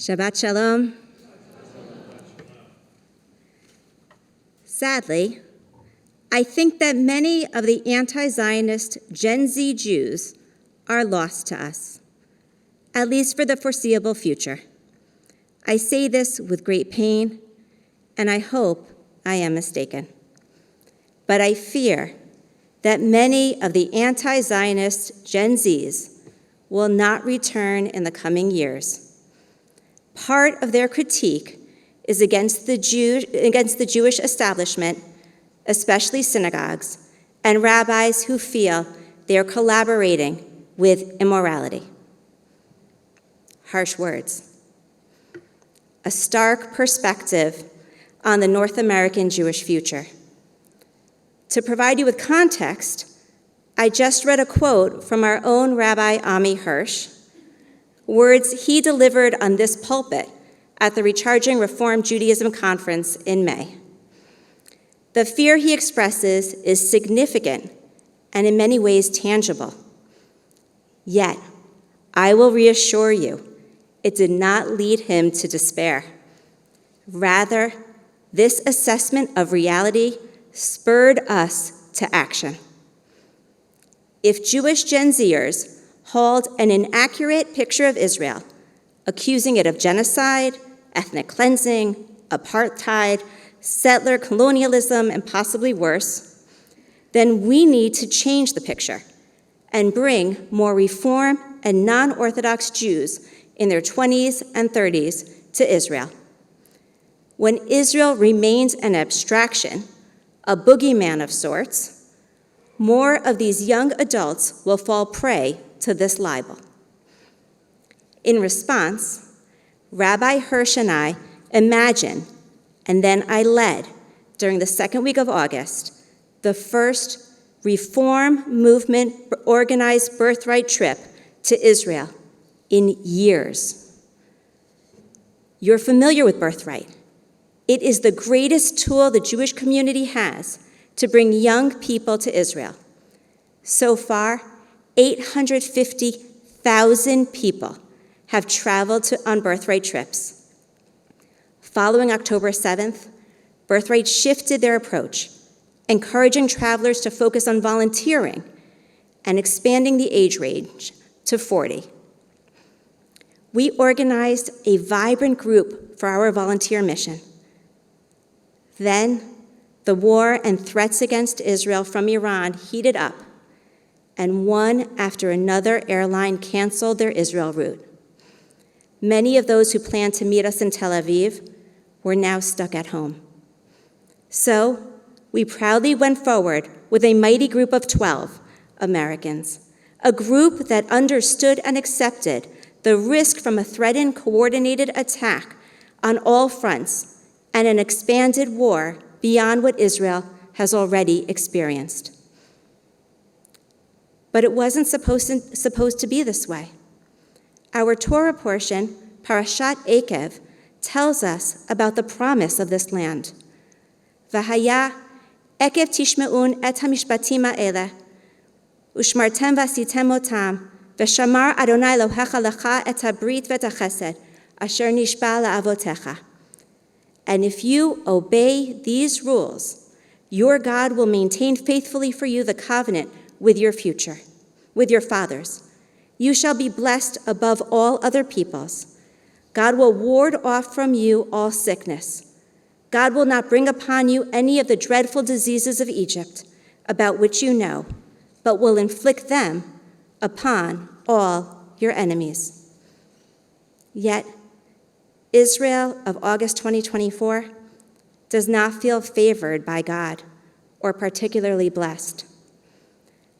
Shabbat Shalom. Sadly, I think that many of the anti-Zionist Gen Z Jews are lost to us, at least for the foreseeable future. I say this with great pain, and I hope I am mistaken. But I fear that many of the anti-Zionist Gen Zs will not return in the coming years. Part of their critique is against the Jewish establishment, especially synagogues, and rabbis who feel they are collaborating with immorality. Harsh words. A stark perspective on the North American Jewish future. To provide you with context, I just read a quote from our own Rabbi Ammi Hirsch, words he delivered on this pulpit at the Recharging Reform Judaism Conference in May. The fear he expresses is significant and in many ways tangible. Yet, I will reassure you, it did not lead him to despair. Rather, this assessment of reality spurred us to action. If Jewish Gen Z-ers hold an inaccurate picture of Israel, accusing it of genocide, ethnic cleansing, apartheid, settler colonialism, and possibly worse, then we need to change the picture and bring more Reform and non-Orthodox Jews in their 20s and 30s to Israel. When Israel remains an abstraction, a boogeyman of sorts, more of these young adults will fall prey to this libel. In response, Rabbi Hirsch and I imagined, and then I led, during the second week of August, the first Reform Movement organized birthright trip to Israel in years. You're familiar with Birthright. It is the greatest tool the Jewish community has to bring young people to Israel. So far, 850,000 people have traveled on Birthright trips. Following October 7th, Birthright shifted their approach, encouraging travelers to focus on volunteering and expanding the age range to 40. We organized a vibrant group for our volunteer mission. Then, the war and threats against Israel from Iran heated up, and one after another airline canceled their Israel route. Many of those who planned to meet us in Tel Aviv were now stuck at home. So, we proudly went forward with a mighty group of 12 Americans, a group that understood and accepted the risk from a threatened coordinated attack on all fronts and an expanded war beyond what Israel has already experienced. But it wasn't supposed to be this way. Our Torah portion, Parashat Ekev, tells us about the promise of this land. V'haya ekev tishme'un et hamishpatim ha'eleh, u'shmartem v'asitem otam, v'shamar Adonai Elohecha lecha et habrit v'et hachesed, asher nishba la'avotecha. And if you obey these rules, your God will maintain faithfully for you the covenant with your future, with your fathers. You shall be blessed above all other peoples. God will ward off from you all sickness. God will not bring upon you any of the dreadful diseases of Egypt, about which you know, but will inflict them upon all your enemies. Yet, Israel of August 2024 does not feel favored by God or particularly blessed.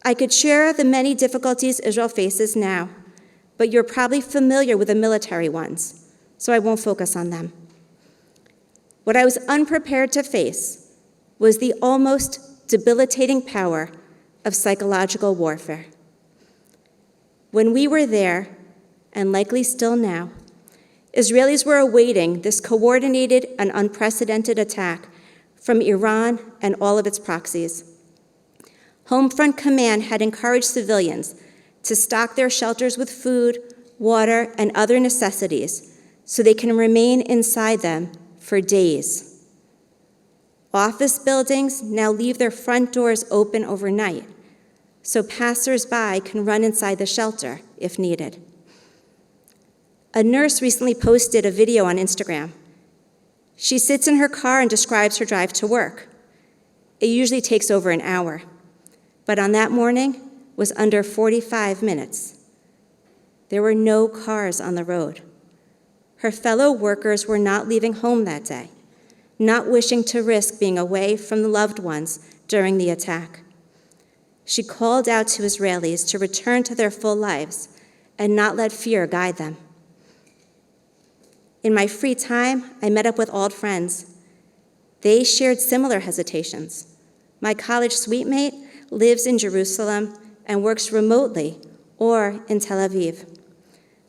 I could share the many difficulties Israel faces now, but you're probably familiar with the military ones, so I won't focus on them. What I was unprepared to face was the almost debilitating power of psychological warfare. When we were there, and likely still now, Israelis were awaiting this coordinated and unprecedented attack from Iran and all of its proxies. Homefront Command had encouraged civilians to stock their shelters with food, water, and other necessities so they can remain inside them for days. Office buildings now leave their front doors open overnight, so passers-by can run inside the shelter if needed. A nurse recently posted a video on Instagram. She sits in her car and describes her drive to work. It usually takes over an hour, but on that morning was under 45 minutes. There were no cars on the road. Her fellow workers were not leaving home that day, not wishing to risk being away from the loved ones during the attack. She called out to Israelis to return to their full lives and not let fear guide them. In my free time, I met up with old friends. They shared similar hesitations. My college suite mate lives in Jerusalem and works remotely or in Tel Aviv.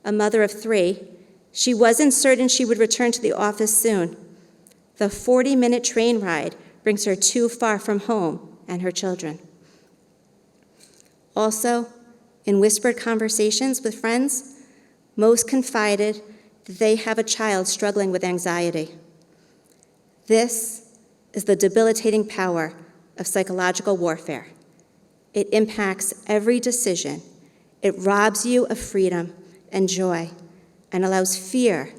A mother of 3, she wasn't certain she would return to the office soon. The 40-minute train ride brings her too far from home and her children. Also, in whispered conversations with friends, most confided that they have a child struggling with anxiety. This is the debilitating power of psychological warfare. It impacts every decision. It robs you of freedom and joy and allows fear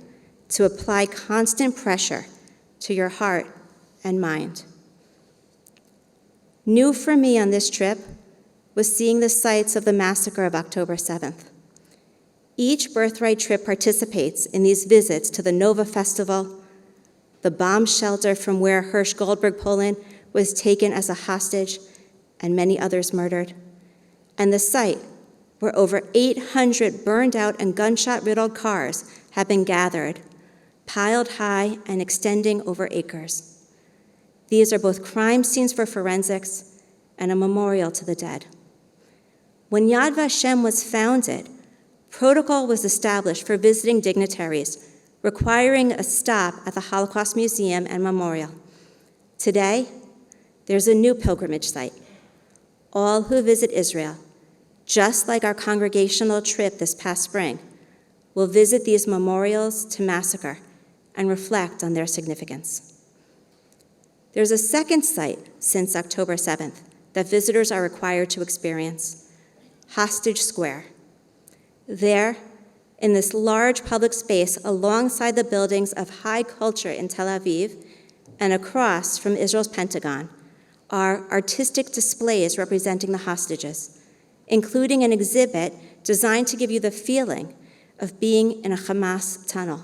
to apply constant pressure to your heart and mind. New for me on this trip was seeing the sites of the massacre of October 7th. Each Birthright trip participates in these visits to the Nova Festival, the bomb shelter from where Hirsch Goldberg Poland was taken as a hostage and many others murdered, and the site where over 800 burned out and gunshot-riddled cars have been gathered, piled high and extending over acres. These are both crime scenes for forensics and a memorial to the dead. When Yad Vashem was founded, protocol was established for visiting dignitaries, requiring a stop at the Holocaust Museum and Memorial. Today, there's a new pilgrimage site. All who visit Israel, just like our congregational trip this past spring, will visit these memorials to massacre and reflect on their significance. There's a second site since October 7th that visitors are required to experience: Hostage Square. There, in this large public space alongside the buildings of high culture in Tel Aviv and across from Israel's Pentagon, are artistic displays representing the hostages, including an exhibit designed to give you the feeling of being in a Hamas tunnel.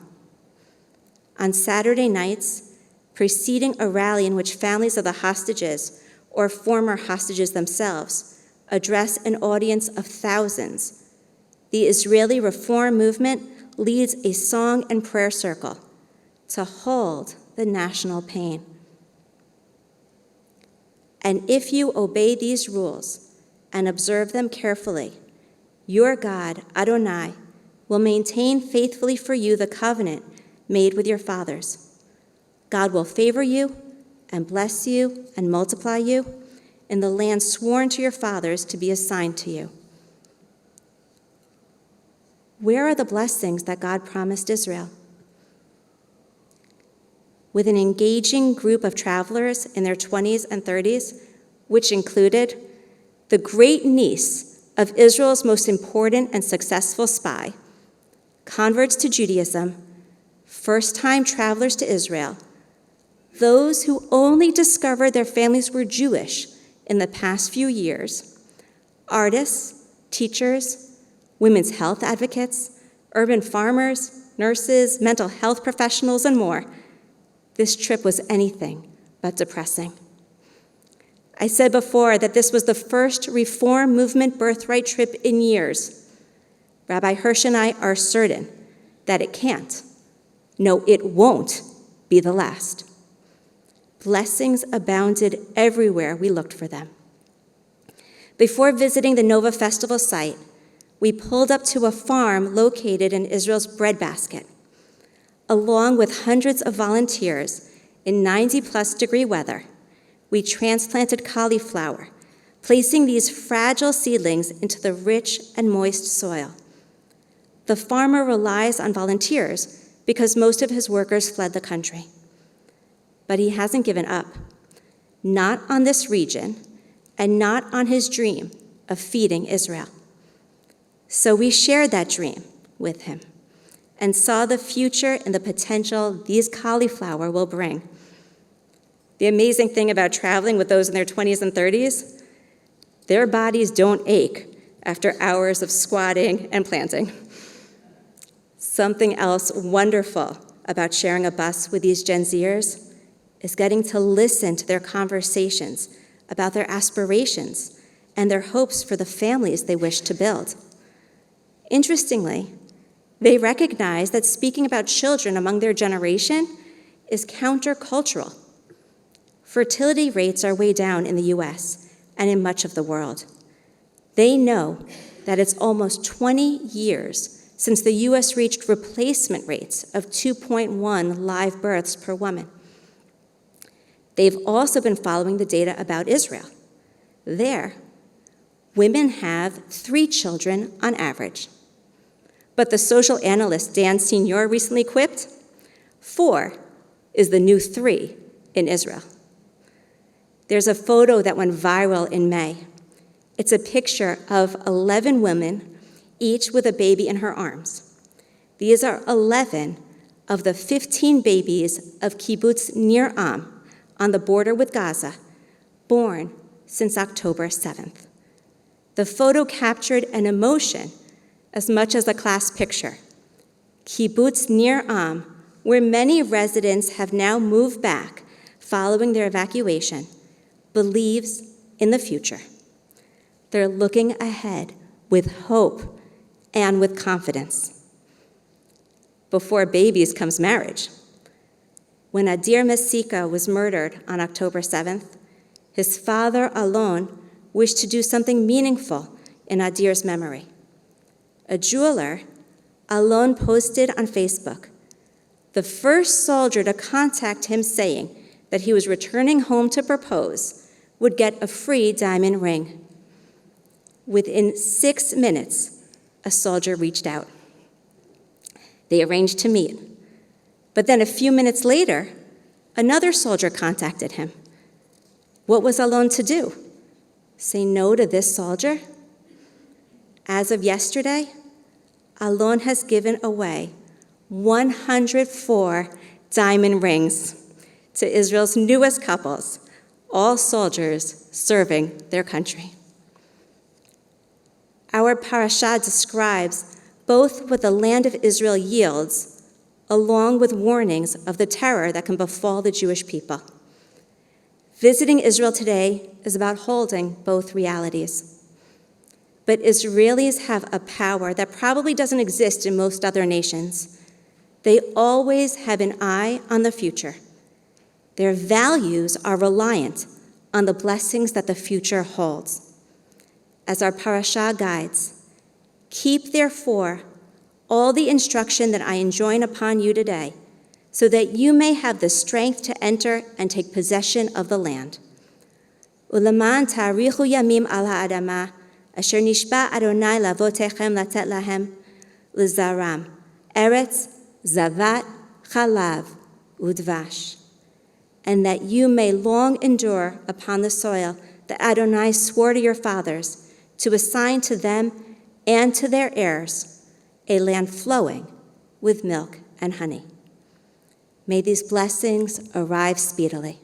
On Saturday nights, preceding a rally in which families of the hostages or former hostages themselves address an audience of thousands, the Israeli Reform movement leads a song and prayer circle to hold the national pain. And if you obey these rules and observe them carefully, your God, Adonai, will maintain faithfully for you the covenant made with your fathers. God will favor you and bless you and multiply you in the land sworn to your fathers to be assigned to you. Where are the blessings that God promised Israel? With an engaging group of travelers in their 20s and 30s, which included the great niece of Israel's most important and successful spy, converts to Judaism, first-time travelers to Israel, those who only discovered their families were Jewish in the past few years, artists, teachers, women's health advocates, urban farmers, nurses, mental health professionals, and more. This trip was anything but depressing. I said before that this was the first Reform movement birthright trip in years. Rabbi Hirsch and I are certain that it can't, no, it won't be the last. Blessings abounded everywhere we looked for them. Before visiting the Nova Festival site, we pulled up to a farm located in Israel's breadbasket. Along with hundreds of volunteers in 90-plus degree weather, we transplanted cauliflower, placing these fragile seedlings into the rich and moist soil. The farmer relies on volunteers because most of his workers fled the country. But he hasn't given up, not on this region and not on his dream of feeding Israel. So we shared that dream with him and saw the future and the potential these cauliflower will bring. The amazing thing about traveling with those in their 20s and 30s, their bodies don't ache after hours of squatting and planting. Something else wonderful about sharing a bus with these Gen Z-ers is getting to listen to their conversations about their aspirations and their hopes for the families they wish to build. Interestingly, they recognize that speaking about children among their generation is countercultural. Fertility rates are way down in the US and in much of the world. They know that it's almost 20 years since the US reached replacement rates of 2.1 live births per woman. They've also been following the data about Israel. There, women have 3 children on average. But the social analyst Dan Senior recently quipped, 4 is the new 3 in Israel. There's a photo that went viral in May. It's a picture of 11 women, each with a baby in her arms. These are 11 of the 15 babies of kibbutz Nir Am on the border with Gaza, born since October 7th. The photo captured an emotion as much as a class picture. Kibbutz Nir Am, where many residents have now moved back following their evacuation, believes in the future. They're looking ahead with hope and with confidence. Before babies comes marriage. When Adir Mesika was murdered on October 7th, his father, Alon, wished to do something meaningful in Adir's memory. A jeweler, Alon posted on Facebook, the first soldier to contact him saying that he was returning home to propose would get a free diamond ring. Within 6 minutes, a soldier reached out. They arranged to meet. But then a few minutes later, another soldier contacted him. What was Alon to do? Say no to this soldier? As of yesterday, Alon has given away 104 diamond rings to Israel's newest couples, all soldiers serving their country. Our parasha describes both what the land of Israel yields, along with warnings of the terror that can befall the Jewish people. Visiting Israel today is about holding both realities. But Israelis have a power that probably doesn't exist in most other nations. They always have an eye on the future. Their values are reliant on the blessings that the future holds. As our parasha guides, keep therefore all the instruction that I enjoin upon you today, so that you may have the strength to enter and take possession of the land. Uleman tarichu yamim al ha'adama, asher nishba Adonai lavotechem latet lahem, lizaram, eretz, zavat, chalav, udvash. And that you may long endure upon the soil that Adonai swore to your fathers to assign to them and to their heirs a land flowing with milk and honey. May these blessings arrive speedily.